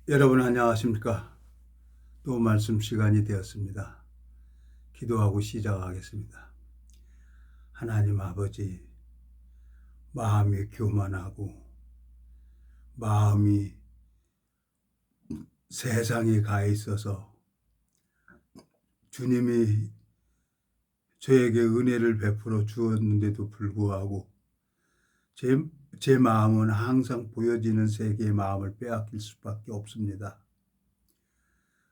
여러분 안녕하십니까? 또 말씀 시간이 되었습니다. 기도하고 시작하겠습니다. 하나님 아버지, 마음이 교만하고 마음이 세상에 가 있어서 주님이 저에게 은혜를 베풀어 주었는데도 불구하고 제 마음은 항상 보여지는 세계의 마음을 빼앗길 수밖에 없습니다.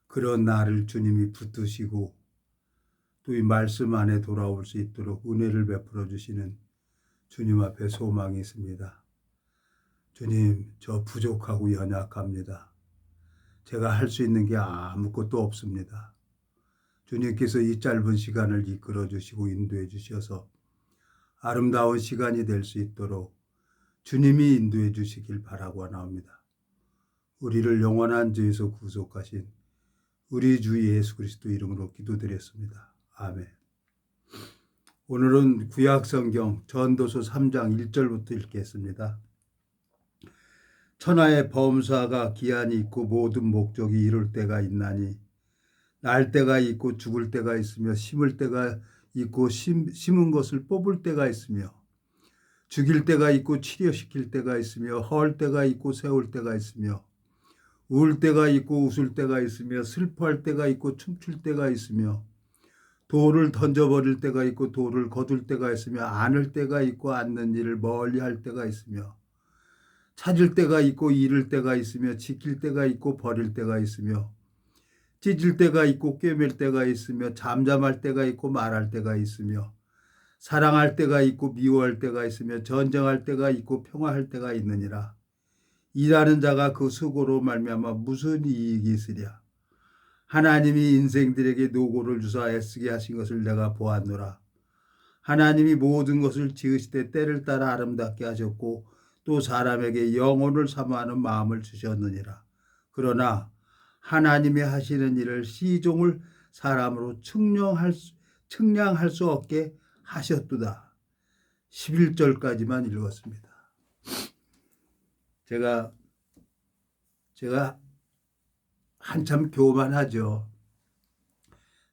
그런 나를 주님이 붙드시고 또 이 말씀 안에 돌아올 수 있도록 은혜를 베풀어 주시는 주님 앞에 소망이 있습니다. 주님, 저 부족하고 연약합니다. 제가 할 수 있는 게 아무것도 없습니다. 주님께서 이 짧은 시간을 이끌어 주시고 인도해 주셔서 아름다운 시간이 될 수 있도록 주님이 인도해 주시길 바라고 나옵니다. 우리를 영원한 죄에서 구속하신 우리 주 예수 그리스도 이름으로 기도드렸습니다. 아멘. 오늘은 구약성경 전도서 3장 1절부터 읽겠습니다. 천하의 범사가 기한이 있고 모든 목적이 이룰 때가 있나니 날 때가 있고 죽을 때가 있으며 심을 때가 있고 심은 것을 뽑을 때가 있으며 죽일 때가 있고 치료시킬 때가 있으며 헐 때가 있고 세울 때가 있으며 울 때가 있고 웃을 때가 있으며 슬퍼할 때가 있고 춤출 때가 있으며 돌을 던져버릴 때가 있고 돌을 거둘 때가 있으며 안을 때가 있고 않는 일을 멀리 할 때가 있으며 찾을 때가 있고 잃을 때가 있으며 지킬 때가 있고 버릴 때가 있으며 찢을 때가 있고 꿰맬 때가 있으며 잠잠할 때가 있고 말할 때가 있으며 사랑할 때가 있고 미워할 때가 있으며 전쟁할 때가 있고 평화할 때가 있느니라. 일하는 자가 그 수고로 말미암아 무슨 이익이 있으랴. 하나님이 인생들에게 노고를 주사 애쓰게 하신 것을 내가 보았노라. 하나님이 모든 것을 지으시되 때를 따라 아름답게 하셨고 또 사람에게 영혼을 사모하는 마음을 주셨느니라. 그러나 하나님이 하시는 일을 시종을 사람으로 측량할 수 없게 하셨도다. 11절까지만 읽었습니다. 제가 한참 교만하죠.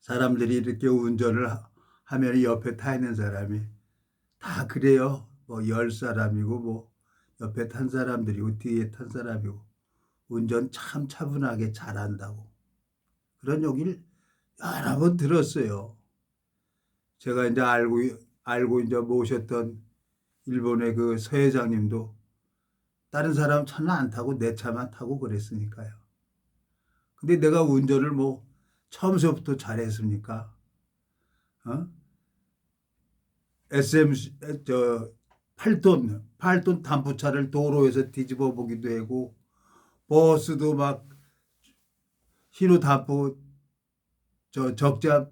사람들이 이렇게 운전을 하면 옆에 타 있는 사람이 다 그래요. 뭐 10사람이고 뭐 옆에 탄 사람들이고 뒤에 탄 사람이고 운전 참 차분하게 잘한다고. 그런 얘기를 여러 번 들었어요. 제가 이제 알고 이제 모셨던 일본의 그 서회장님도 다른 사람 차는 안 타고 내 차만 타고 그랬으니까요. 근데 내가 운전을 뭐 처음서부터 잘했습니까? 어? 저 8톤 단프차를 도로에서 뒤집어 보기도 하고 버스도 막 신호 단프 적자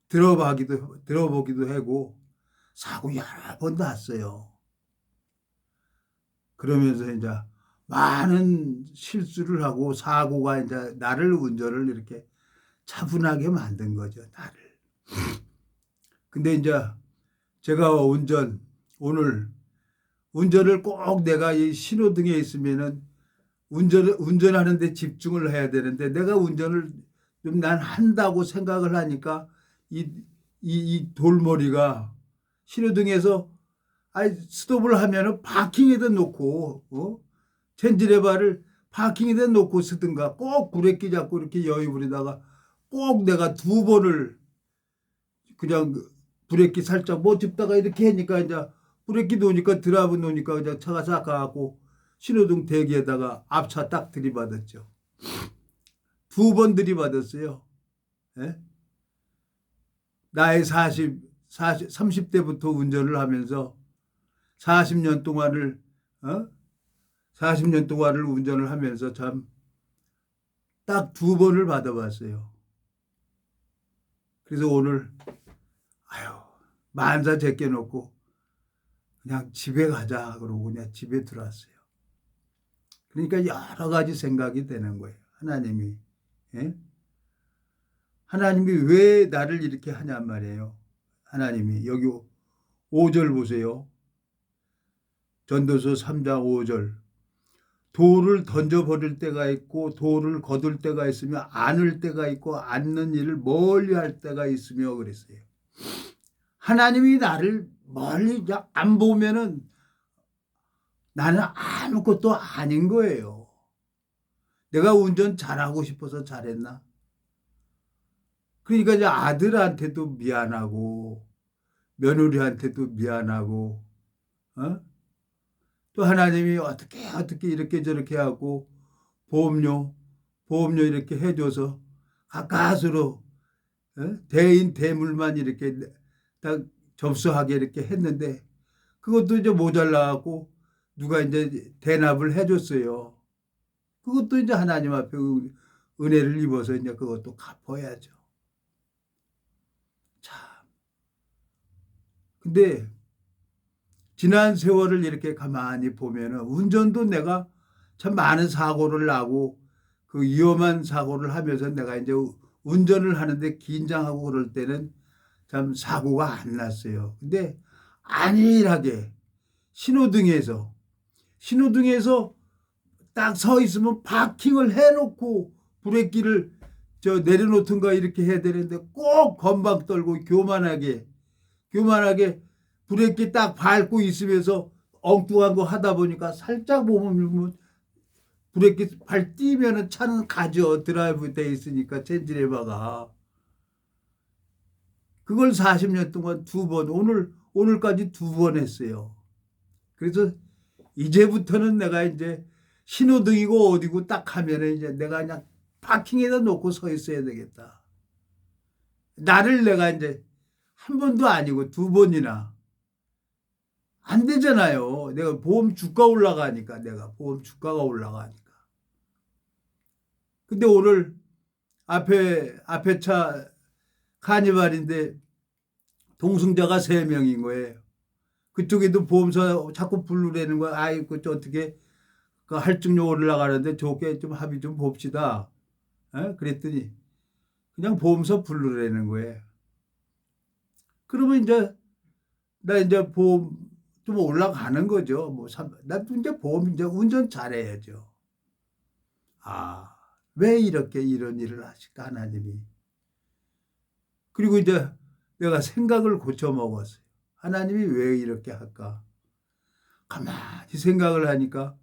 들어보기도 하고 사고 여러 번 났어요. 그러면서 이제 많은 실수를 하고 사고가 이제 나를 운전을 이렇게 차분하게 만든 거죠, 나를. 근데 이제 제가 오늘 운전을 꼭 내가 이 신호등에 있으면은 운전하는데 집중을 해야 되는데 내가 운전을 좀 난 한다고 생각을 하니까 이 돌머리가 신호등에서 스톱을 하면은 파킹에다 놓고 젠지레바를 파킹에다 놓고 쓰든가 꼭 브레이크 잡고 이렇게 여유 부리다가 꼭 내가 2번을 그냥 브레이크 살짝 못 짚다가 이렇게 하니까 이제 브레이크 놓으니까 드라이브 놓으니까 그냥 차가 싹 가고 신호등 대기에다가 앞차 딱 들이받았죠. 2번 들이받았어요. 예? 나의 30대부터 운전을 하면서 40년 동안을 40년 동안을 운전을 하면서 참 딱 2번을 받아봤어요. 그래서 오늘 만사 제껴놓고 그냥 집에 가자 그러고 그냥 집에 들어왔어요. 그러니까 여러 가지 생각이 되는 거예요. 하나님이 왜 나를 이렇게 하냔 말이에요. 하나님이 여기 5절 보세요. 전도서 3장 5절. 돌을 던져버릴 때가 있고 돌을 거둘 때가 있으며 안을 때가 있고 안는 일을 멀리 할 때가 있으며 그랬어요. 하나님이 나를 멀리 안 보면은 나는 아무것도 아닌 거예요. 내가 운전 잘하고 싶어서 잘했나? 그러니까 이제 아들한테도 미안하고 며느리한테도 미안하고 또 하나님이 어떻게 이렇게 저렇게 하고 보험료 이렇게 해줘서 가까스로 대인 대물만 이렇게 딱 접수하게 이렇게 했는데 그것도 이제 모자라고 누가 이제 대납을 해줬어요. 그것도 이제 하나님 앞에 은혜를 입어서 이제 그것도 갚아야죠. 참. 근데 지난 세월을 이렇게 가만히 보면은 운전도 내가 참 많은 사고를 나고 그 위험한 사고를 하면서 내가 이제 운전을 하는데 긴장하고 그럴 때는 참 사고가 안 났어요. 근데 안일하게 신호등에서 딱 서 있으면 파킹을 해놓고 브레이크를 내려놓든가 이렇게 해야 되는데 꼭 건방 떨고 교만하게 브레이크 딱 밟고 있으면서 엉뚱한 거 하다 보니까 살짝 보면 브레이크 발 띄면은 차는 가죠. 드라이브 돼 있으니까 젠지레바가. 그걸 40년 동안 2번, 오늘까지 2번 했어요. 그래서 이제부터는 내가 이제 신호등이고 어디고 딱 하면은 이제 내가 그냥 파킹에다 놓고 서 있어야 되겠다. 나를 내가 이제 한 번도 아니고 2번이나 안 되잖아요. 내가 보험 주가 올라가니까 보험 주가가 올라가니까. 근데 오늘 앞에 차 카니발인데 동승자가 3명인 거예요. 그쪽에도 보험사 자꾸 부르라는 거야. 아이, 그 어떻게 그 할증료 올라가는데 좋게 좀 합의 좀 봅시다. 그랬더니 그냥 보험사 부르라는 거예요. 그러면 이제 나 이제 보험 좀 올라가는 거죠. 나 이제 보험 이제 운전 잘해야죠. 아, 왜 이렇게 이런 일을 하실까 하나님이. 그리고 이제 내가 생각을 고쳐 먹었어요. 하나님이 왜 이렇게 할까? 가만히 생각을 하니까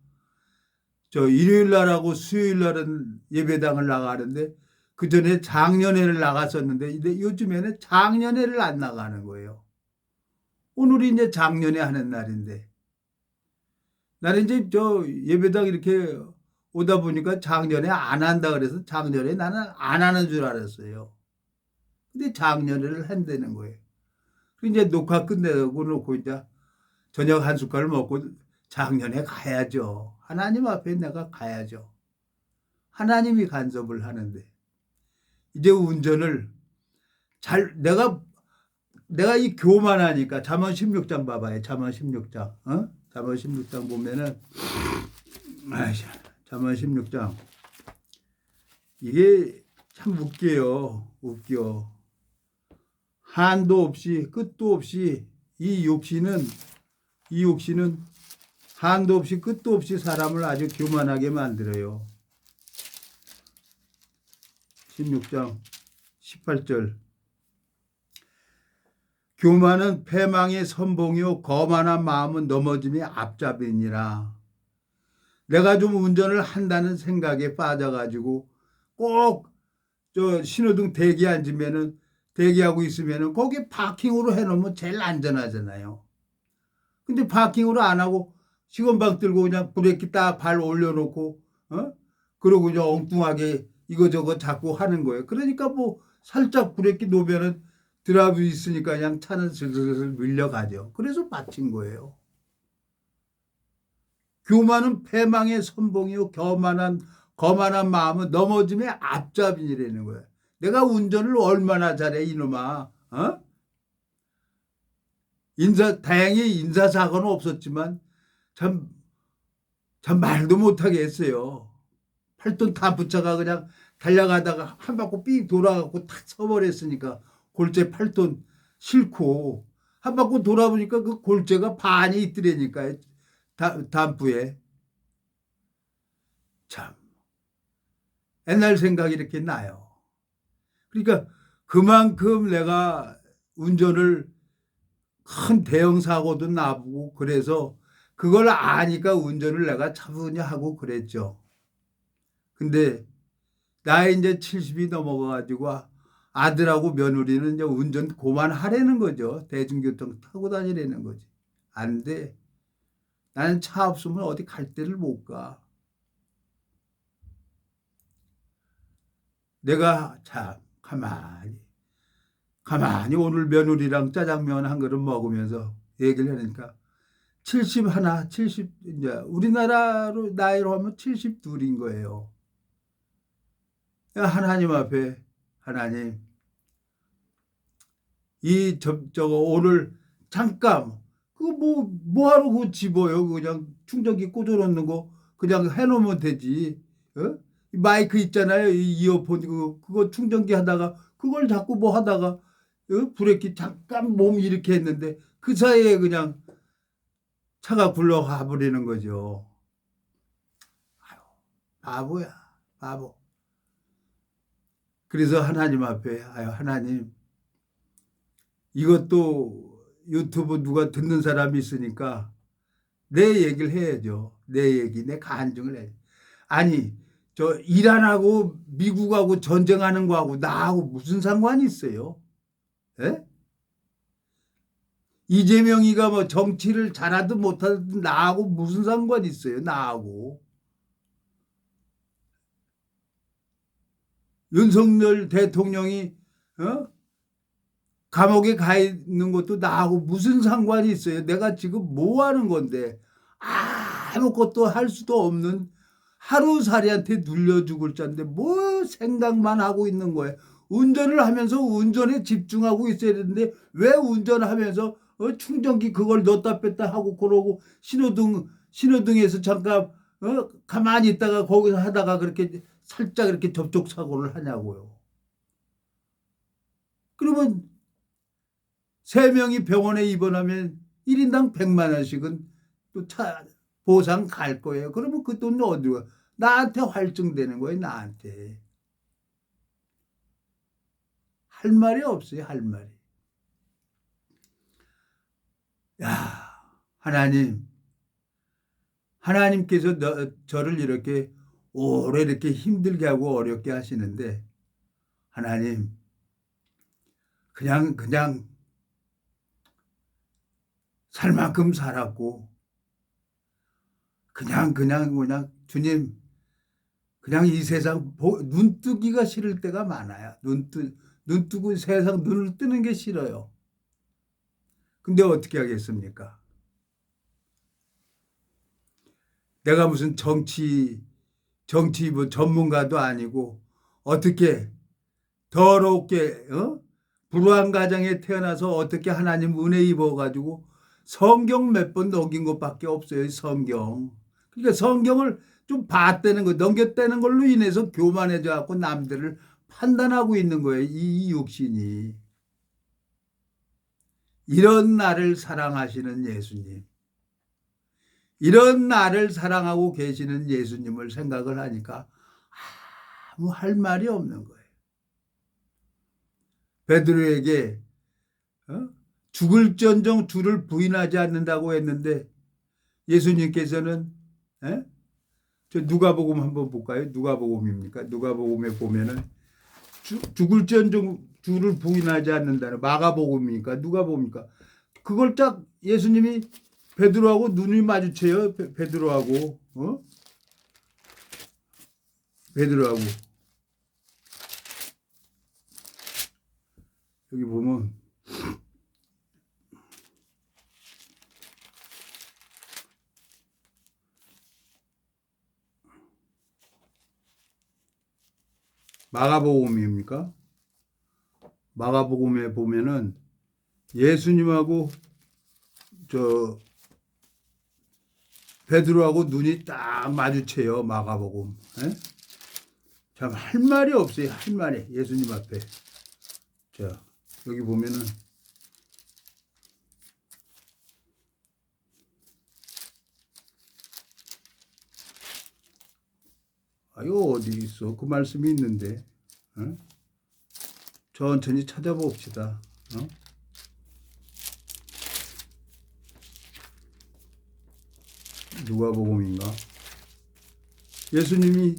일요일 날하고 수요일 날은 예배당을 나가는데 그 전에 장년회를 나갔었는데 요즘에는 장년회를 안 나가는 거예요. 오늘이 이제 장년회 하는 날인데 나는 이제 예배당 이렇게 오다 보니까 장년회 안 한다 그래서 장년회 나는 안 하는 줄 알았어요. 근데 장년회를 한다는 거예요. 이제 녹화 끝내고 놓고 이제 저녁 한 숟갈 먹고 장년회 가야죠. 하나님 앞에 내가 가야죠. 하나님이 간섭을 하는데 이제 운전을 내가 이 교만하니까 잠언 16장 봐봐요. 잠언 16장. 잠언 16장 보면은 잠언 16장 이게 참 웃겨. 한도 없이 끝도 없이 이 욕심은 한도 없이 끝도 없이 사람을 아주 교만하게 만들어요. 16장 18절 교만은 패망의 선봉이요 거만한 마음은 넘어짐의 앞잡이니라. 내가 좀 운전을 한다는 생각에 빠져가지고 꼭 신호등 대기하고 있으면은 거기 파킹으로 해놓으면 제일 안전하잖아요. 근데 파킹으로 안 하고 시건방 들고 그냥 브레이크 딱 발 올려놓고 그러고 그냥 엉뚱하게 이거저거 자꾸 하는 거예요. 그러니까 살짝 브레이크 놓으면은 드라이브 있으니까 그냥 차는 슬슬 밀려가죠. 그래서 받친 거예요. 교만은 패망의 선봉이요 거만한 마음은 넘어짐의 앞잡이라는 거예요. 내가 운전을 얼마나 잘해 이놈아. 다행히 인사사고는 없었지만 참 말도 못하게 했어요. 팔돈 다 붙여가 그냥 달려가다가 한 바퀴 삥 돌아가고 탁 서버렸으니까 골재 8톤 싣고 한 바퀴 돌아보니까 그 골재가 반이 있더라니까 담부에. 참 옛날 생각이 이렇게 나요. 그러니까 그만큼 내가 운전을 큰 대형 사고도 나보고 그래서 그걸 아니까 운전을 내가 차분히 하고 그랬죠. 근데 나이 이제 70이 넘어가가지고 아들하고 며느리는 이제 운전 그만하라는 거죠. 대중교통 타고 다니라는 거지. 안 돼. 나는 차 없으면 어디 갈 데를 못 가. 내가 참 가만히 오늘 며느리랑 짜장면 한 그릇 먹으면서 얘기를 하니까 71, 70 이제 우리나라로 나이로 하면 72인 거예요. 하나님 앞에 하나님 저거 오늘 잠깐 그거 뭐 하러 그거 집어요. 그냥 충전기 꽂아놓는 거 그냥 해놓으면 되지. 어? 마이크 있잖아요. 이어폰 그거 충전기 하다가 그걸 자꾸 뭐 하다가 브레이크 잠깐 몸 이렇게 했는데 그 사이에 그냥 차가 굴러가 버리는 거죠. 아유, 바보야, 바보. 그래서 하나님 앞에 아유 하나님 이것도 유튜브 누가 듣는 사람이 있으니까 내 얘기를 해야죠. 내 얘기, 내 간증을 해. 아니, 저 이란하고 미국하고 전쟁하는 거하고 나하고 무슨 상관이 있어요? 에? 이재명이가 뭐 정치를 잘하든 못하든 나하고 무슨 상관이 있어요? 나하고. 윤석열 대통령이 감옥에 가 있는 것도 나하고 무슨 상관이 있어요? 내가 지금 뭐 하는 건데 아무것도 할 수도 없는 하루살이한테 눌려 죽을 자인데 뭐 생각만 하고 있는 거예요. 운전을 하면서 운전에 집중하고 있어야 되는데 왜 운전하면서 충전기 그걸 넣었다 뺐다 하고 그러고 신호등에서 잠깐 가만히 있다가 거기서 하다가 그렇게 살짝 이렇게 접촉 사고를 하냐고요. 그러면 3명이 병원에 입원하면 1인당 100만 원씩은 또 보상 갈 거예요. 그러면 그 돈은 어디로 가? 나한테 활증되는 거예요. 나한테. 할 말이 없어요. 할 말이. 야, 하나님께서 저를 이렇게 오래 이렇게 힘들게 하고 어렵게 하시는데 하나님 그냥 살 만큼 살았고 그냥 주님 그냥 이 세상 눈 뜨기가 싫을 때가 많아요. 눈 뜨고 세상 눈을 뜨는 게 싫어요. 근데 어떻게 하겠습니까? 내가 무슨 정치 뭐 전문가도 아니고 어떻게 더럽게 불우한 가정에 태어나서 어떻게 하나님 은혜 입어가지고 성경 몇 번 넘긴 것밖에 없어요. 성경. 그러니까 성경을 좀 봤다는 거 넘겼다는 걸로 인해서 교만해져 갖고 남들을 판단하고 있는 거예요. 이 육신이. 이런 나를 사랑하시는 예수님. 이런 나를 사랑하고 계시는 예수님을 생각을 하니까 아무 할 말이 없는 거예요. 베드로에게 죽을지언정 주를 부인하지 않는다고 했는데 예수님께서는 저 누가복음 한번 볼까요? 누가복음입니까? 누가복음에 보면은 죽을지언정 주를 부인하지 않는다는 마가복음이니까 누가복음이니까 그걸 딱 예수님이 베드로하고 눈이 마주쳐요. 베드로하고 베드로하고 여기 보면 마가복음입니까? 마가복음에 보면은 예수님하고 저 베드로하고 눈이 딱 마주쳐요. 마가복음. 참 할 말이 없어요. 할 말이 예수님 앞에. 자 여기 보면은 아유, 어디 있어? 그 말씀이 있는데. 어? 천천히 찾아봅시다. 어? 누가복음인가? 예수님이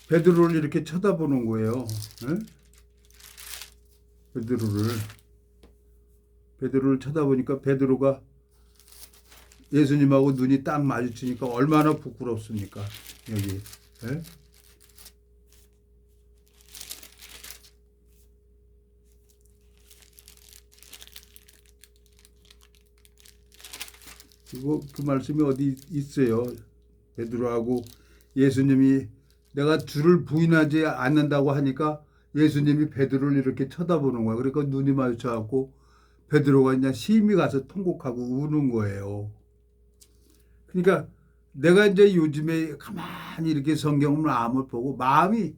베드로를 이렇게 쳐다보는 거예요. 에? 베드로를 쳐다보니까 베드로가 예수님하고 눈이 딱 마주치니까 얼마나 부끄럽습니까? 여기. 에? 그리고 그 말씀이 어디 있어요? 베드로하고 예수님이 내가 주를 부인하지 않는다고 하니까 예수님이 베드로를 이렇게 쳐다보는 거야. 그러니까 눈이 마주쳐갖고 베드로가 그냥 심히 가서 통곡하고 우는 거예요. 그러니까 내가 이제 요즘에 가만히 이렇게 성경을 마음을 보고 마음이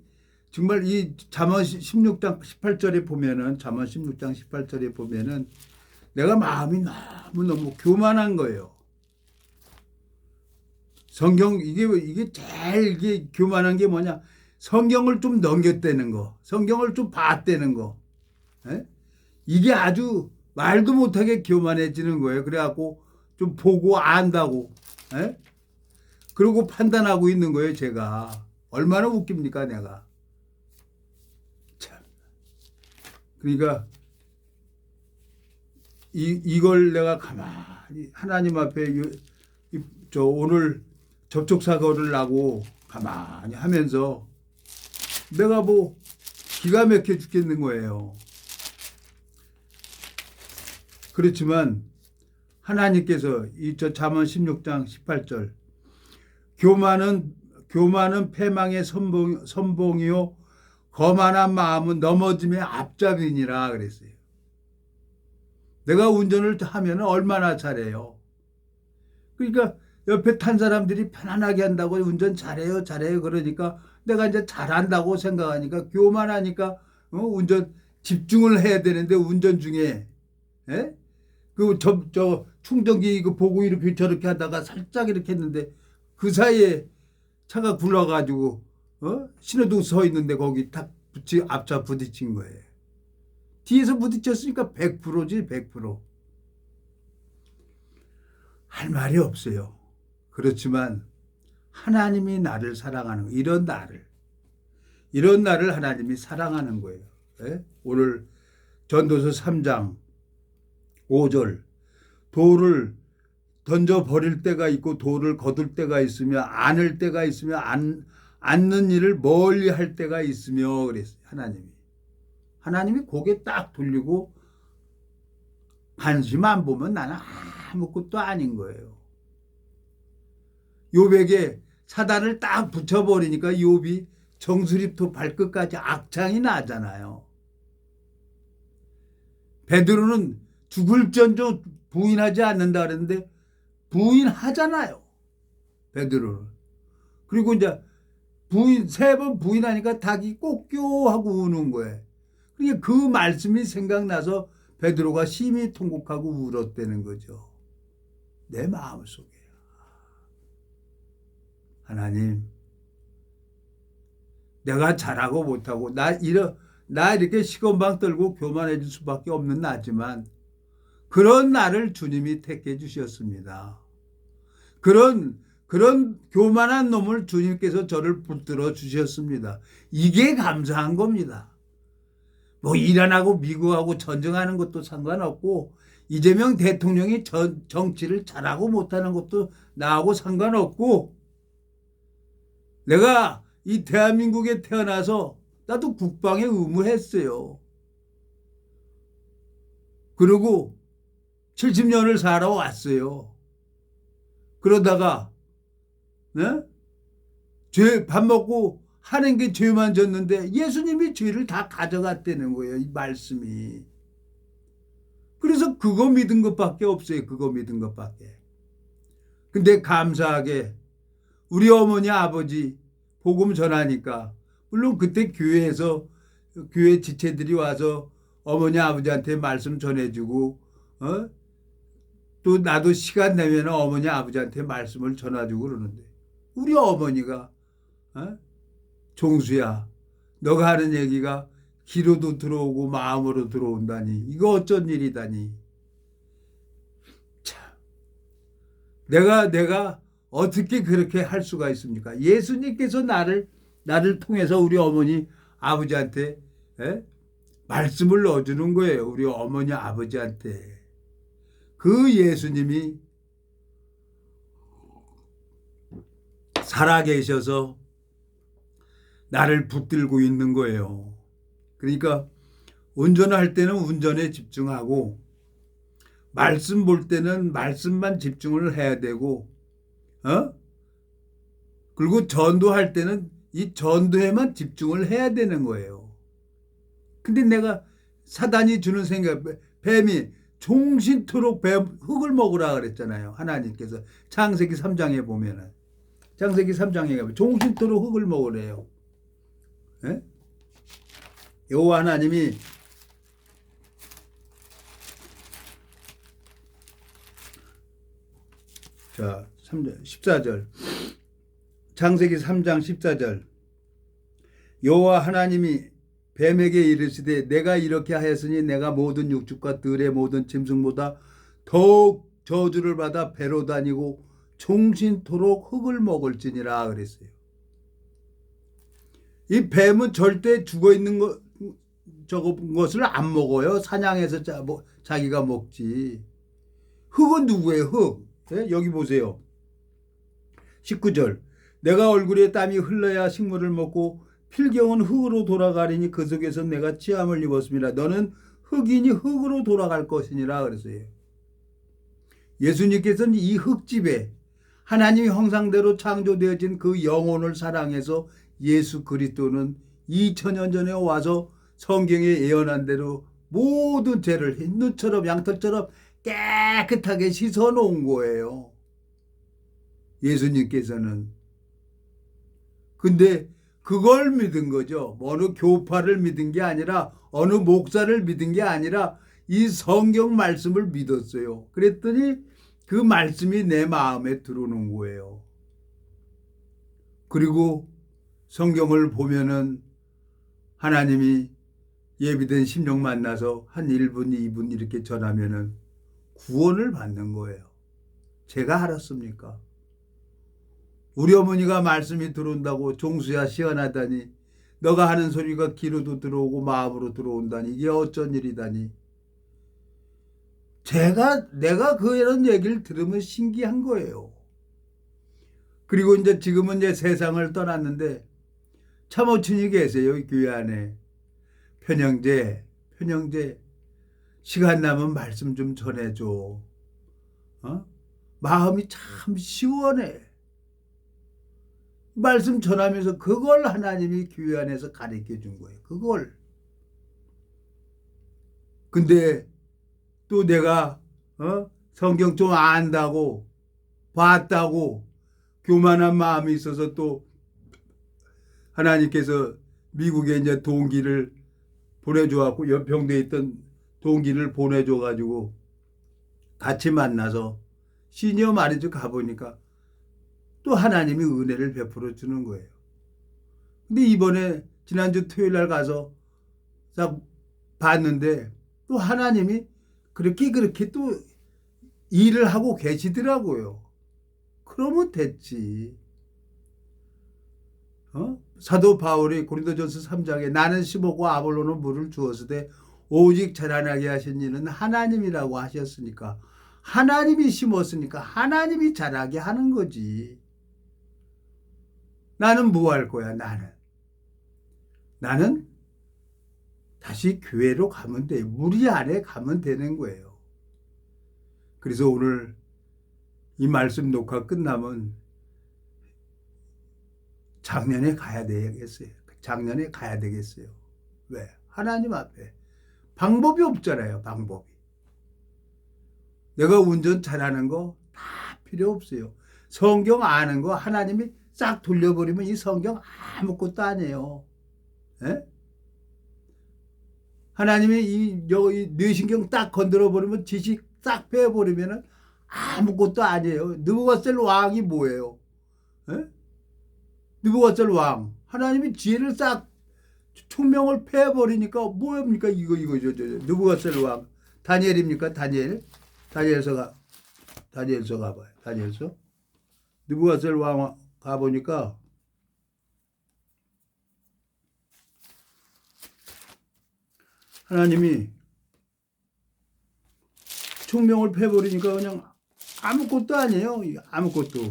정말 이 잠언 16장 18절에 보면은 잠언 16장 18절에 보면은 내가 마음이 너무너무 교만한 거예요. 성경 이게 제일 이게 교만한 게 뭐냐? 성경을 좀 넘겼다는 거, 성경을 좀 봤다는 거, 에? 이게 아주 말도 못하게 교만해지는 거예요. 그래갖고 좀 보고 안다고, 에? 그러고 판단하고 있는 거예요. 제가 얼마나 웃깁니까, 내가. 참. 그러니까 이걸 내가 가만히 하나님 앞에 저 오늘 접촉사고를 나고 가만히 하면서 내가 뭐 기가 막혀 죽겠는 거예요. 그렇지만 하나님께서 이 저 잠언 16장 18절 교만은 패망의 선봉이요 거만한 마음은 넘어짐의 앞잡이니라 그랬어요. 내가 운전을 하면 얼마나 잘해요. 그러니까 옆에 탄 사람들이 편안하게 한다고 운전 잘해요 그러니까 내가 이제 잘한다고 생각하니까 교만하니까 운전 집중을 해야 되는데 운전 중에 저 충전기 이거 보고 이렇게 저렇게 하다가 살짝 이렇게 했는데 그 사이에 차가 굴러가지고 신호등 서 있는데 거기 딱 앞차 부딪힌 거예요. 뒤에서 부딪혔으니까 100%지 100%. 할 말이 없어요. 그렇지만 하나님이 나를 사랑하는 거, 이런 나를 하나님이 사랑하는 거예요. 예? 오늘 전도서 3장 5절 돌을 던져 버릴 때가 있고 돌을 거둘 때가 있으며 안을 때가 있으며 않는 일을 멀리 할 때가 있으며 그랬어요. 하나님이 고개 딱 돌리고 관심 안 보면 나는 아무것도 아닌 거예요. 욥에게 사단을 딱 붙여버리니까 욥이 정수리부터 발끝까지 악창이 나잖아요. 베드로는 죽을전저 부인하지 않는다 그랬는데 부인하잖아요. 베드로는. 그리고 이제 세 번 부인하니까 닭이 꼭교하고 우는 거예요. 그러니까 그 말씀이 생각나서 베드로가 심히 통곡하고 울었다는 거죠. 내 마음속에. 하나님, 내가 잘하고 못하고 나 이렇게 시건방 떨고 교만해질 수밖에 없는 나지만 그런 나를 주님이 택해 주셨습니다. 그런 교만한 놈을 주님께서 저를 붙들어 주셨습니다. 이게 감사한 겁니다. 뭐 이란하고 미국하고 전쟁하는 것도 상관없고 이재명 대통령이 정치를 잘하고 못하는 것도 나하고 상관없고 내가 이 대한민국에 태어나서 나도 국방에 의무했어요. 그리고 70년을 살아왔어요. 그러다가 밥 먹고 하는 게 죄만 졌는데 예수님이 죄를 다 가져갔다는 거예요. 이 말씀이. 그래서 그거 믿은 것밖에 없어요. 그거 믿은 것밖에. 근데 감사하게 우리 어머니 아버지 복음 전하니까 물론 그때 교회 지체들이 와서 어머니 아버지한테 말씀 전해주고 또 나도 시간 내면 어머니 아버지한테 말씀을 전해주고 그러는데 우리 어머니가 종수야, 너가 하는 얘기가 귀로도 들어오고 마음으로 들어온다니 이거 어쩐 일이다니. 참, 내가 어떻게 그렇게 할 수가 있습니까? 예수님께서 나를 통해서 우리 어머니 아버지한테 말씀을 넣어주는 거예요. 우리 어머니 아버지한테. 그 예수님이 살아계셔서 나를 붙들고 있는 거예요. 그러니까 운전할 때는 운전에 집중하고 말씀 볼 때는 말씀만 집중을 해야 되고 그리고 전도할 때는 이 전도에만 집중을 해야 되는 거예요. 근데 내가 사단이 주는 생각, 뱀이 종신토록 흙을 먹으라 그랬잖아요. 하나님께서 창세기 3장에 보면은 창세기 3장에 가면 종신토록 흙을 먹으래요. 여호와 하나님이 자 3절 14절 창세기 3장 14절 여호와 하나님이 뱀에게 이르시되 내가 이렇게 하였으니 내가 모든 육축과 들의 모든 짐승보다 더욱 저주를 받아 배로 다니고 종신토록 흙을 먹을지니라 그랬어요. 이 뱀은 절대 죽어있는 것을 안 먹어요. 사냥해서 자기가 먹지. 흙은 누구예요? 흙. 여기 보세요. 19절 내가 얼굴에 땀이 흘러야 식물을 먹고 필경은 흙으로 돌아가리니 그 속에서 내가 취함을 입었습니다. 너는 흙이니 흙으로 돌아갈 것이니라 그랬어요. 예수님께서는 이 흙집에 하나님의 형상대로 창조되어진 그 영혼을 사랑해서 예수 그리스도는 2000년 전에 와서 성경에 예언한 대로 모든 죄를 흰눈처럼 양털처럼 깨끗하게 씻어 놓은 거예요. 예수님께서는. 근데 그걸 믿은 거죠. 어느 교파를 믿은 게 아니라 어느 목사를 믿은 게 아니라 이 성경 말씀을 믿었어요. 그랬더니 그 말씀이 내 마음에 들어오는 거예요. 그리고 성경을 보면은 하나님이 예비된 심령 만나서 한 1분, 2분 이렇게 전하면은 구원을 받는 거예요. 제가 알았습니까? 우리 어머니가 말씀이 들어온다고 종수야 시원하다니 너가 하는 소리가 귀로도 들어오고 마음으로 들어온다니 이게 어쩐 일이다니. 내가 그런 얘기를 들으면 신기한 거예요. 그리고 이제 지금은 이제 세상을 떠났는데 참모친이 계세요. 이 교회 안에. 편영제 시간 나면 말씀 좀 전해줘. 마음이 참 시원해. 말씀 전하면서 그걸 하나님이 교회 안에서 가르쳐 준 거예요. 그걸. 근데 또 내가 성경 좀 안다고 봤다고 교만한 마음이 있어서 또 하나님께서 미국에 이제 동기를 보내줘갖고 연평도에 있던 동기를 보내줘가지고 같이 만나서 시니어 마리즈 가보니까 또 하나님이 은혜를 베풀어 주는 거예요. 근데 이번에 지난주 토요일 날 가서 봤는데 또 하나님이 그렇게 또 일을 하고 계시더라고요. 그러면 됐지. 사도 바울이 고린도전서 3장에 나는 심었고 아볼로는 물을 주었으되 오직 자라나게 하신 이는 하나님이라고 하셨으니까 하나님이 심었으니까 하나님이 자라게 하는 거지. 나는 뭐 할 거야? 나는 다시 교회로 가면 돼. 무리 안에 가면 되는 거예요. 그래서 오늘 이 말씀 녹화 끝나면 작년에 가야 되겠어요. 작년에 가야 되겠어요. 왜? 하나님 앞에. 방법이 없잖아요. 방법이. 내가 운전 잘하는 거 다 필요 없어요. 성경 아는 거 하나님이 싹 돌려버리면 이 성경 아무것도 아니에요. 에? 하나님이 이 뇌신경 딱 건드려버리면 지식 싹 빼버리면 아무것도 아니에요. 느부갓셀 왕이 뭐예요? 에? 느부갓셀 왕. 하나님이 지혜를 싹 총명을 패버리니까 뭐입니까? 이거 느부갓네살 왕 다니엘입니까? 다니엘서 가봐요. 다니엘서 느부갓네살 왕 가보니까 하나님이 총명을 패버리니까 그냥 아무것도 아니에요. 아무것도. 어?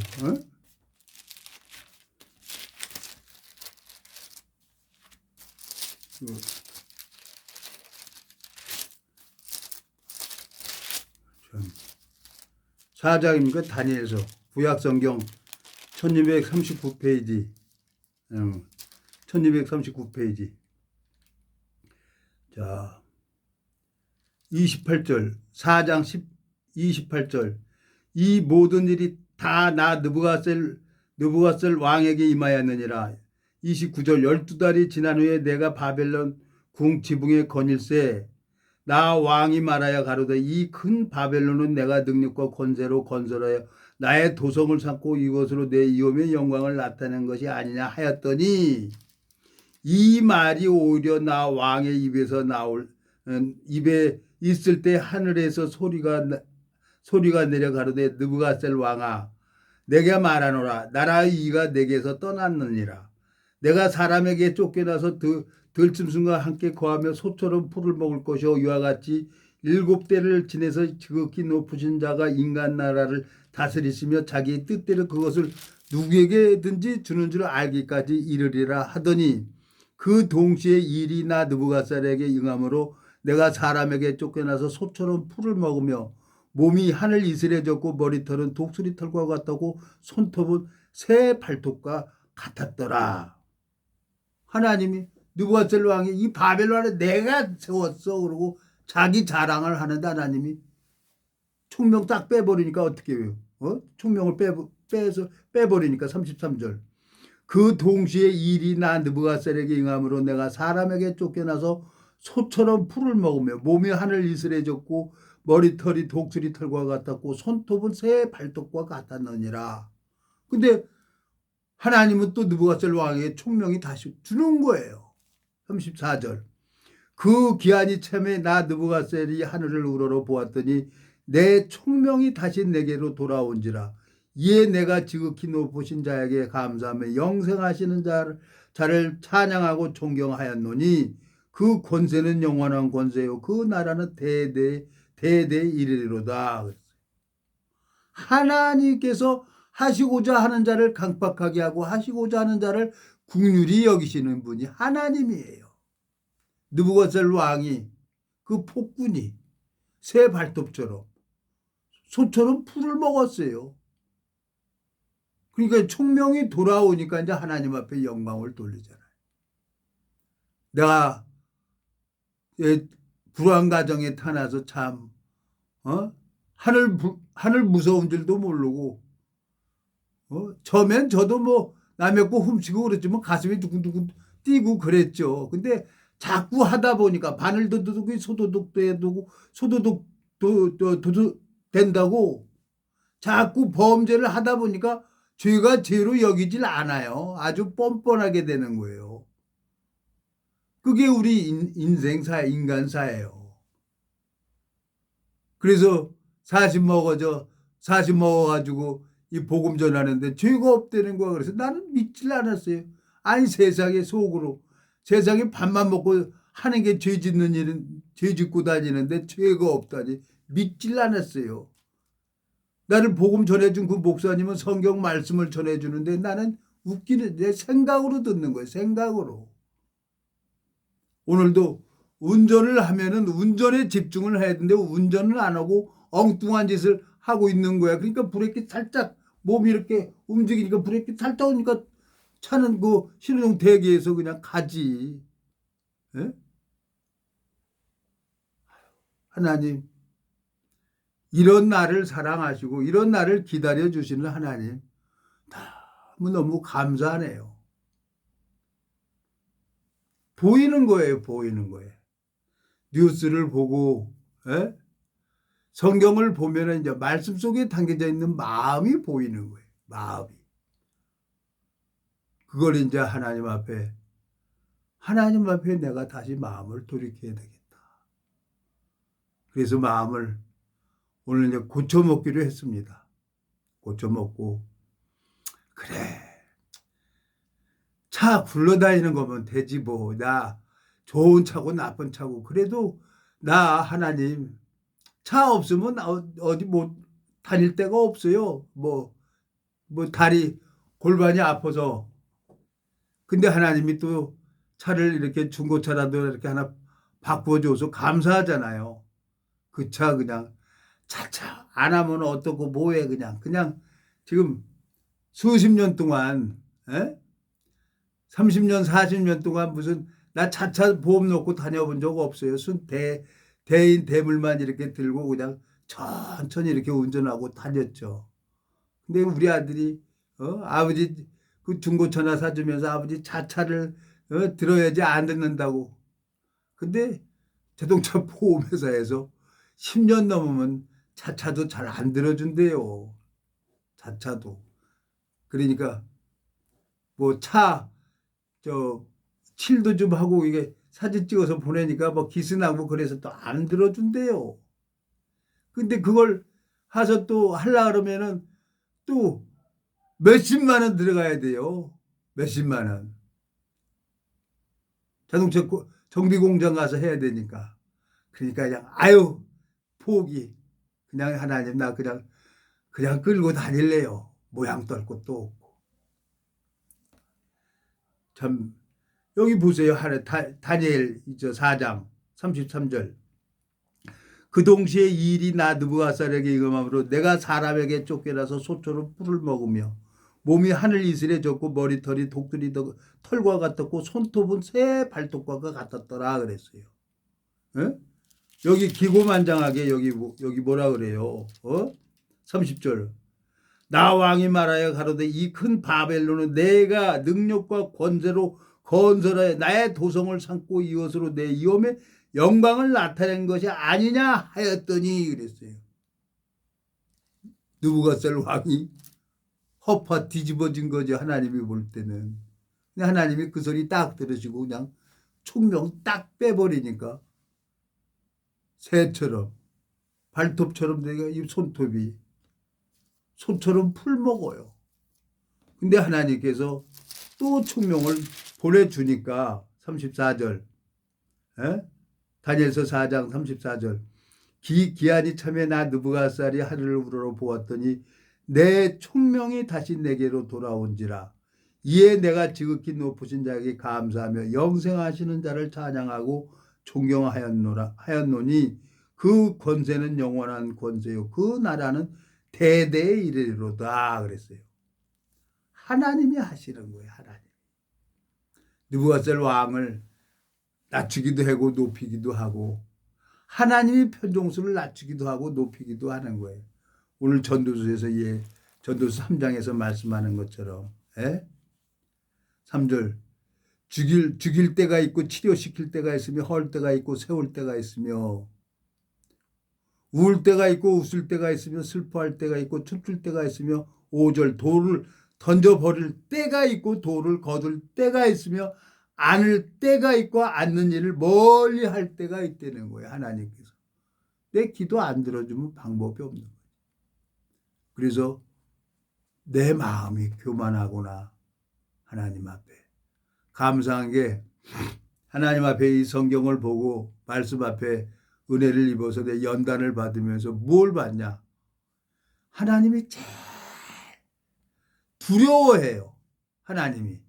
사장입니까? 다니엘서 구약성경 1239페이지 1239페이지 자 28절 4장 28절 이 모든 일이 다 나 느부갓네살 왕에게 임하였느니라. 29절 12달이 지난 후에 내가 바벨론 궁 지붕에 거닐세 나 왕이 말하여 가로되 이 큰 바벨론은 내가 능력과 권세로 건설하여 나의 도성을 삼고 이것으로 내 이홈의 영광을 나타낸 것이 아니냐 하였더니 이 말이 오히려 나 왕의 입에 있을 때 하늘에서 소리가 내려 가로되 느부갓네살 왕아 내게 말하노라 나라의 이가 내게서 떠났느니라. 내가 사람에게 쫓겨나서 들짐승과 함께 거하며 소처럼 풀을 먹을 것이요 이와 같이 7대를 지내서 지극히 높으신 자가 인간 나라를 다스리시며 자기의 뜻대로 그것을 누구에게든지 주는 줄 알기까지 이르리라 하더니 그 동시에 일이 나 느부갓네살에게 응함으로 내가 사람에게 쫓겨나서 소처럼 풀을 먹으며 몸이 하늘 이슬에 젖고 머리털은 독수리 털과 같다고 손톱은 새 발톱과 같았더라. 하나님이 느부갓네살 왕이 이 바벨론에 내가 세웠어 그러고 자기 자랑을 하는데 하나님이 총명 딱 빼버리니까 어떻게 해요? 총명을 빼버리니까 33절 그 동시에 일이 나 느부갓네살에게 응함으로 내가 사람에게 쫓겨나서 소처럼 풀을 먹으며 몸이 하늘 이슬에 젖고 머리털이 독수리 털과 같았고 손톱은 새 발톱과 같았느니라. 근데 하나님은 또 느부갓네살 왕에게 총명이 다시 주는 거예요. 34절 그 기한이 참에 나 느부갓네살이 하늘을 우러러 보았더니 내 총명이 다시 내게로 돌아온지라. 이에 내가 지극히 높으신 자에게 감사하며 영생하시는 자를 찬양하고 존경하였노니 그 권세는 영원한 권세요 그 나라는 대대 이르리로다. 하나님께서 하시고자 하는 자를 강팍하게 하고 하시고자 하는 자를 긍휼히 여기시는 분이 하나님이에요. 느부갓네살 왕이 그 폭군이 새 발톱처럼 소처럼 풀을 먹었어요. 그러니까 총명이 돌아오니까 이제 하나님 앞에 영광을 돌리잖아요. 내가 불황 가정에 타나서 참 하늘 무서운 줄도 모르고 처음엔 저도 뭐 남의 거 훔치고 그랬지만 가슴이 두근두근 뛰고 그랬죠. 근데 자꾸 하다 보니까 바늘도 두고 소도둑도 해두고 소도둑도 된다고 자꾸 범죄를 하다 보니까 죄가 죄로 여기질 않아요. 아주 뻔뻔하게 되는 거예요. 그게 우리 인생사예요. 인간사예요. 그래서 40 먹어가지고 이 복음 전하는데 죄가 없다는 거야. 그래서 나는 믿질 않았어요. 아니 세상에 속으로 세상에 밥만 먹고 하는 게 죄 짓는 일은 죄 짓고 다니는데 죄가 없다니 믿질 않았어요. 나를 복음 전해준 그 목사님은 성경 말씀을 전해주는데 나는 웃기는 내 생각으로 듣는 거예요. 생각으로. 오늘도 운전을 하면은 운전에 집중을 해야 되는데 운전을 안 하고 엉뚱한 짓을 하고 있는 거야. 그러니까 브레이크 살짝 몸이 이렇게 움직이니까 브레이크 살짝 오니까 차는 그 신호등 대기에서 그냥 가지. 예? 하나님 이런 나를 사랑하시고 이런 나를 기다려 주시는 하나님 너무 감사하네요. 보이는 거예요. 보이는 거예요. 뉴스를 보고 성경을 보면 이제 말씀 속에 담겨져 있는 마음이 보이는 거예요. 마음이. 그걸 이제 하나님 앞에 내가 다시 마음을 돌이켜야 되겠다. 그래서 마음을 오늘 이제 고쳐먹기로 했습니다. 고쳐먹고, 그래, 차 굴러다니는 거면 되지 뭐. 나 좋은 차고 나쁜 차고. 그래도 나 하나님 차 없으면 어디 못 다닐 데가 없어요. 뭐 다리 골반이 아파서. 근데 하나님이 또 차를 이렇게 중고차라도 이렇게 하나 바꿔줘서 감사하잖아요. 그 차 그냥 차차 안 하면 어떻고 뭐해. 그냥 지금 수십 년 동안 30년 40년 동안 무슨 나 차차 보험 놓고 다녀본 적 없어요. 대인 대물만 이렇게 들고 그냥 천천히 이렇게 운전하고 다녔죠. 근데 우리 아들이 아버지 그 중고차나 사주면서 아버지 차차를 들어야지 안 듣는다고. 근데 자동차 보험회사에서 10년 넘으면 차차도 잘 안 들어준대요. 차차도. 그러니까 뭐 칠도 좀 하고 이게 사진 찍어서 보내니까 뭐 기스나고 그래서 또 안 들어준대요. 근데 그걸 해서 또 하려 그러면은 또 몇십만 원 들어가야 돼요. 몇십만 원. 자동차 정비 공장 가서 해야 되니까. 그러니까 그냥 아유 포기. 그냥 하나님 나 그냥 끌고 다닐래요. 모양도 할 것도 없고. 참 여기 보세요. 다니엘 4장 33절. 그 동시에 이 일이 나 느부갓네살에게 임함으로 내가 사람에게 쫓겨나서 소처럼 뿔을 먹으며 몸이 하늘 이슬에 젖고 머리털이 독들이 털과 같았고 손톱은 새 발톱과 같았더라 그랬어요. 에? 여기 기고만장하게 여기 뭐라 그래요? 30절. 나 왕이 말하여 가로되 이 큰 바벨론은 내가 능력과 권세로 건설하여 나의 도성을 삼고 이것으로 내 이홈의 영광을 나타낸 것이 아니냐 하였더니 그랬어요. 느부갓네살 왕이 허파 뒤집어진 거죠. 하나님이 볼 때는. 근데 하나님이 그 소리 딱 들으시고 그냥 총명 딱 빼버리니까 새처럼 발톱처럼 내가 이 손처럼 풀 먹어요. 근데 하나님께서 또 총명을 보내주니까 34절 다니엘서 4장 34절 기한이 참에 나 느부갓네살이 하늘을 우러러보았더니 내 총명이 다시 내게로 돌아온지라 이에 내가 지극히 높으신 자에게 감사하며 영생하시는 자를 찬양하고 존경하였노니 그 권세는 영원한 권세요 그 나라는 대대에 이르리로다 그랬어요. 하나님이 하시는 거예요. 하나님. 느부갓네살 왕을 낮추기도 하고 높이기도 하고 하나님이 편종수를 낮추기도 하고 높이기도 하는 거예요. 오늘 전도서에서 전도서 3장에서 말씀하는 것처럼 3절 죽일 때가 있고 치료시킬 때가 있으며 헐 때가 있고 세울 때가 있으며 울 때가 있고 웃을 때가 있으며 슬퍼할 때가 있고 춤출 때가 있으며 5절 돌을 던져버릴 때가 있고 돌을 거둘 때가 있으며 안을 때가 있고 않는 일을 멀리 할 때가 있다는 거예요. 하나님께서. 내 기도 안 들어주면 방법이 없는 거예요. 그래서 내 마음이 교만하구나. 하나님 앞에. 감사한 게 하나님 앞에 이 성경을 보고 말씀 앞에 은혜를 입어서 내 연단을 받으면서 뭘 받냐. 하나님이 제일 두려워해요. 하나님이.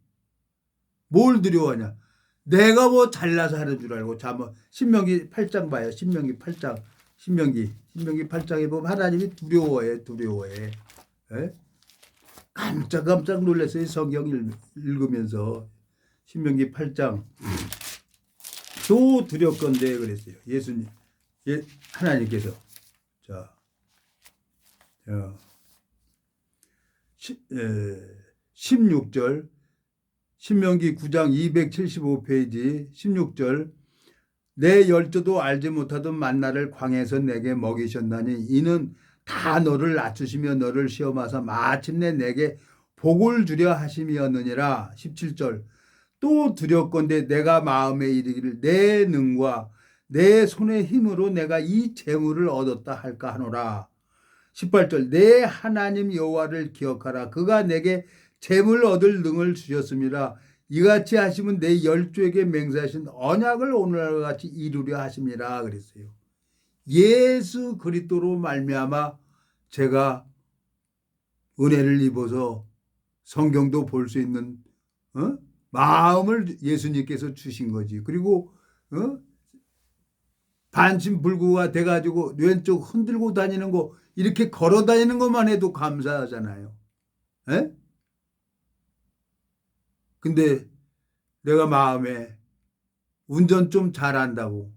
뭘 두려워하냐. 내가 뭐 잘나서 하는 줄 알고. 자, 뭐 신명기 8장 봐요. 신명기 8장. 신명기 8장에 보면 하나님이 두려워해. 깜짝 놀랐어요. 성경 읽으면서. 신명기 8장. 또 두렵건대 그랬어요. 예수님. 하나님께서. 자. 16절 신명기 9장 275페이지 16절 내 열조도 알지 못하던 만나를 광야에서 내게 먹이셨나니 이는 다 너를 낮추시며 너를 시험하사 마침내 내게 복을 주려 하심이었느니라. 17절. 또 두렵건대 내가 마음에 이르기를 내 능과 내 손의 힘으로 내가 이 재물을 얻었다 할까 하노라. 18절. 내 하나님 여호와를 기억하라. 그가 내게 재물 얻을 능을 주셨습니다. 이같이 하시면 내 열조에게 맹세하신 언약을 오늘과 같이 이루려 하심이라 그랬어요. 예수 그리스도로 말미암아 제가 은혜를 입어서 성경도 볼 수 있는 마음을 예수님께서 주신 거지. 그리고 반신불구가 돼가지고 왼쪽 흔들고 다니는 거 이렇게 걸어 다니는 것만 해도 감사하잖아요. 에? 근데 내가 마음에 운전 좀 잘한다고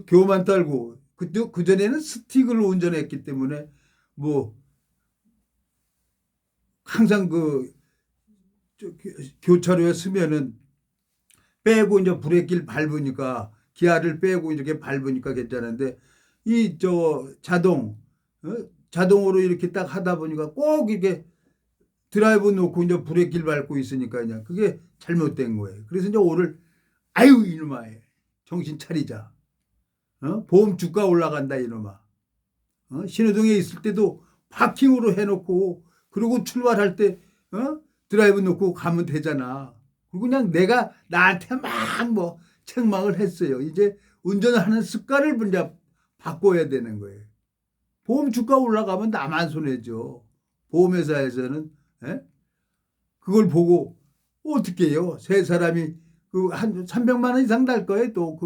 교만 떨고 그전에는 스틱을 운전했기 때문에 뭐 항상 교차로에 서면은 빼고 이제 브레이크를 밟으니까 기아를 빼고 이렇게 밟으니까 괜찮은데 이 자동으로 이렇게 딱 하다 보니까 꼭 이렇게 드라이브 놓고 이제 브레이크를 밟고 있으니까 그냥 그게 잘못된 거예요. 그래서 이제 오늘 아유 이놈아 정신 차리자. 보험 주가 올라간다 이놈아. 신호등에 있을 때도 파킹으로 해놓고 그리고 출발할 때 드라이브 놓고 가면 되잖아. 그리고 그냥 내가 나한테 막 뭐 책망을 했어요. 이제 운전을 하는 습관을 이제 바꿔야 되는 거예요. 보험 주가 올라가면 나만 손해죠. 보험회사에서는 그걸 보고 어떻게 해요? 세 사람이 한 300만 원 이상 날 거예요. 또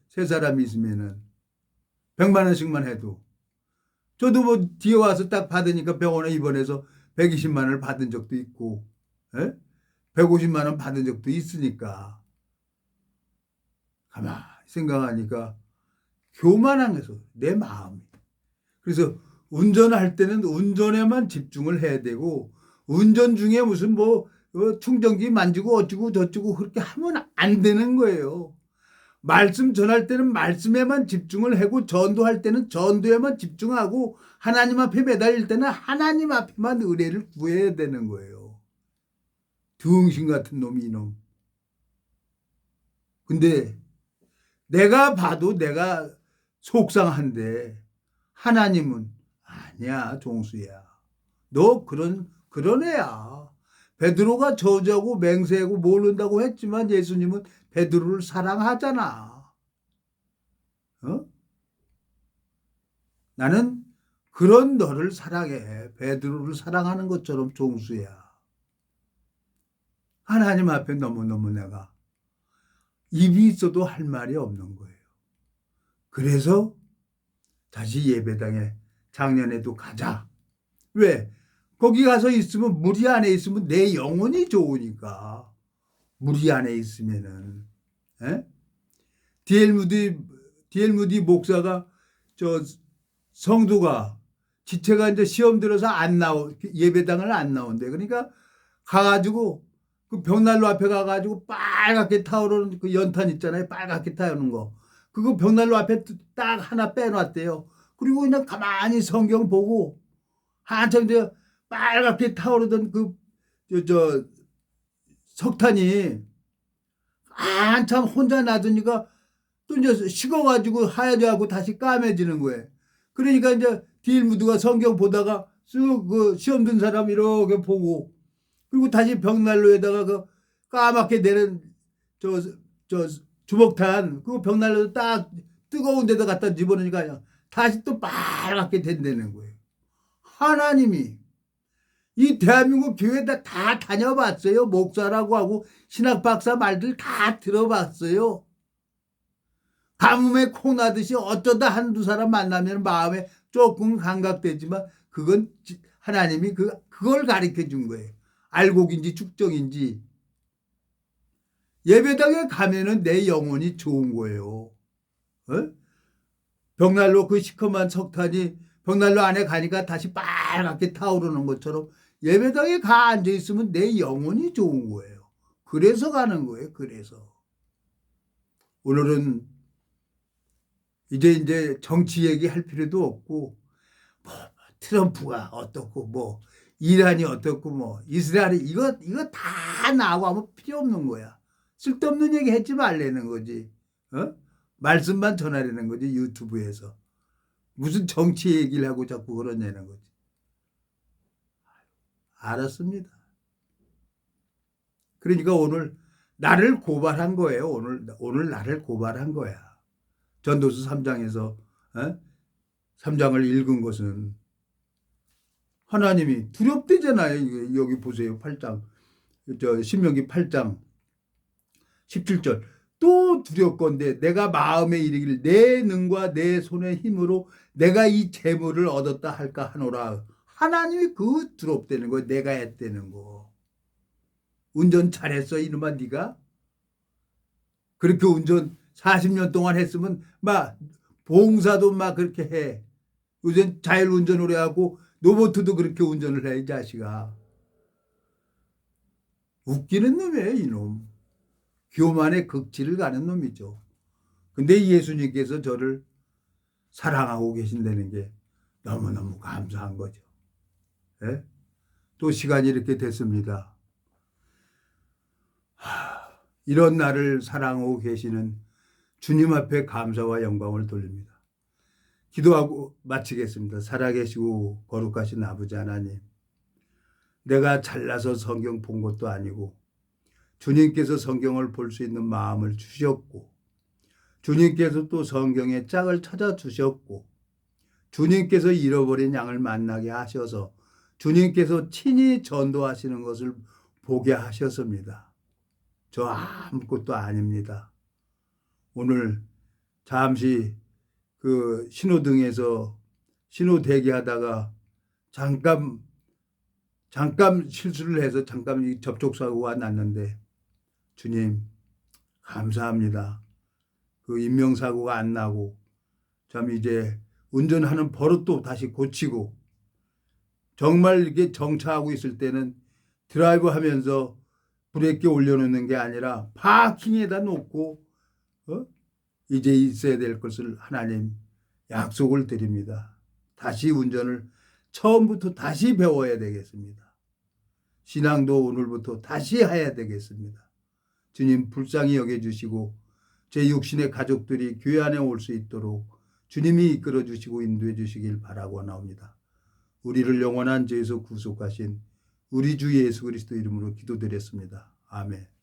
세 사람이 있으면은 100만 원씩만 해도. 저도 뭐 뒤에 와서 딱 받으니까 병원에 입원해서 120만 원을 받은 적도 있고 150만 원 받은 적도 있으니까 가만히 생각하니까 교만한 거죠. 내 마음이. 그래서 운전할 때는 운전에만 집중을 해야 되고 운전 중에 무슨 뭐 충전기 만지고 어쩌고 저쩌고 그렇게 하면 안 되는 거예요. 말씀 전할 때는 말씀에만 집중을 하고 전도할 때는 전도에만 집중하고 하나님 앞에 매달릴 때는 하나님 앞에만 은혜를 구해야 되는 거예요. 등신 같은 놈이 이놈. 근데 내가 봐도 내가 속상한데 하나님은 아니야 종수야. 너 그런 애야. 베드로가 저주하고 맹세하고 모른다고 했지만 예수님은 베드로를 사랑하잖아. 나는 그런 너를 사랑해. 베드로를 사랑하는 것처럼 종수야. 하나님 앞에 너무너무 내가 입이 있어도 할 말이 없는 거예요. 그래서 다시 예배당에 작년에도 가자. 왜? 거기 가서 있으면 무리 안에 있으면 내 영혼이 좋으니까. 무리 안에 있으면은 D.L. 무디 목사가 저 성도가 지체가 이제 시험 들어서 예배당을 안 나온대. 그러니까 가가지고 그 벽난로 앞에 가가지고 빨갛게 타오르는 그 연탄 있잖아요. 빨갛게 타오르는 거. 그거 벽난로 앞에 딱 하나 빼놨대요. 그리고 그냥 가만히 성경 보고 한참 이제 빨갛게 타오르던 석탄이 한참 혼자 놔두니까 또 이제 식어가지고 하얘져가고 다시 까매지는 거예요. 그러니까 이제 딜무드가 성경 보다가 쑥 시험 든 사람 이렇게 보고 그리고 다시 벽난로에다가 까맣게 내는 주먹탄 그 벽난로에 딱 뜨거운 데다 갖다 집어넣으니까 다시 또 빨갛게 된다는 거예요. 하나님이 이 대한민국 교회 다 다녀봤어요. 목사라고 하고 신학박사 말들 다 들어봤어요. 가뭄에 콩 나듯이 어쩌다 한두 사람 만나면 마음에 조금 감각되지만 그건 하나님이 그걸 가르쳐 준 거예요. 알곡인지 축적인지. 예배당에 가면은 내 영혼이 좋은 거예요. 벽난로 그 시커먼 석탄이 벽난로 안에 가니까 다시 빨갛게 타오르는 것처럼 예배당에 앉아 있으면 내 영혼이 좋은 거예요. 그래서 가는 거예요. 그래서. 오늘은 이제 정치 얘기할 필요도 없고 뭐 트럼프가 어떻고 뭐 이란이 어떻고 뭐 이스라엘이 이거 다 나하고 하면 필요 없는 거야. 쓸데없는 얘기 하지 말라는 거지. 어? 말씀만 전하려는 거지 유튜브에서. 무슨 정치 얘기를 하고 자꾸 그러냐는 거지. 알았습니다. 그러니까 오늘 나를 고발한 거예요. 오늘 나를 고발한 거야. 전도서 3장에서 3장을 읽은 것은 하나님이 두렵대잖아요. 여기 보세요. 8장. 신명기 8장 17절. 또 두렵건대 내가 마음에 이르기를 내 능과 내 손의 힘으로 내가 이 재물을 얻었다 할까 하노라. 하나님이 그 두렵다는 거, 내가 했다는 거. 운전 잘했어 이놈아 네가? 그렇게 운전 40년 동안 했으면 막 봉사도 막 그렇게 해. 요즘 자율운전으로 하고 로봇도 그렇게 운전을 해, 이 자식아. 웃기는 놈이에요, 이놈. 교만의 극치를 가는 놈이죠. 근데 예수님께서 저를 사랑하고 계신다는 게 너무너무 감사한 거죠. 예? 또 시간이 이렇게 됐습니다. 이런 나를 사랑하고 계시는 주님 앞에 감사와 영광을 돌립니다. 기도하고 마치겠습니다. 살아계시고 거룩하신 아버지 하나님, 내가 잘나서 성경 본 것도 아니고 주님께서 성경을 볼 수 있는 마음을 주셨고 주님께서 또 성경의 짝을 찾아주셨고 주님께서 잃어버린 양을 만나게 하셔서 주님께서 친히 전도하시는 것을 보게 하셨습니다. 저 아무것도 아닙니다. 오늘 잠시 그 신호등에서 신호 대기하다가 잠깐 실수를 해서 잠깐 접촉사고가 났는데 주님 감사합니다. 그 인명사고가 안 나고 참 이제 운전하는 버릇도 다시 고치고 정말 이렇게 정차하고 있을 때는 드라이브 하면서 브레이크 올려놓는 게 아니라 파킹에다 놓고 이제 있어야 될 것을 하나님 약속을 드립니다. 다시 운전을 처음부터 다시 배워야 되겠습니다. 신앙도 오늘부터 다시 해야 되겠습니다. 주님 불쌍히 여겨주시고 제 육신의 가족들이 교회 안에 올 수 있도록 주님이 이끌어 주시고 인도해 주시길 바라고 나옵니다. 우리를 영원한 죄에서 구속하신 우리 주 예수 그리스도 이름으로 기도드렸습니다. 아멘.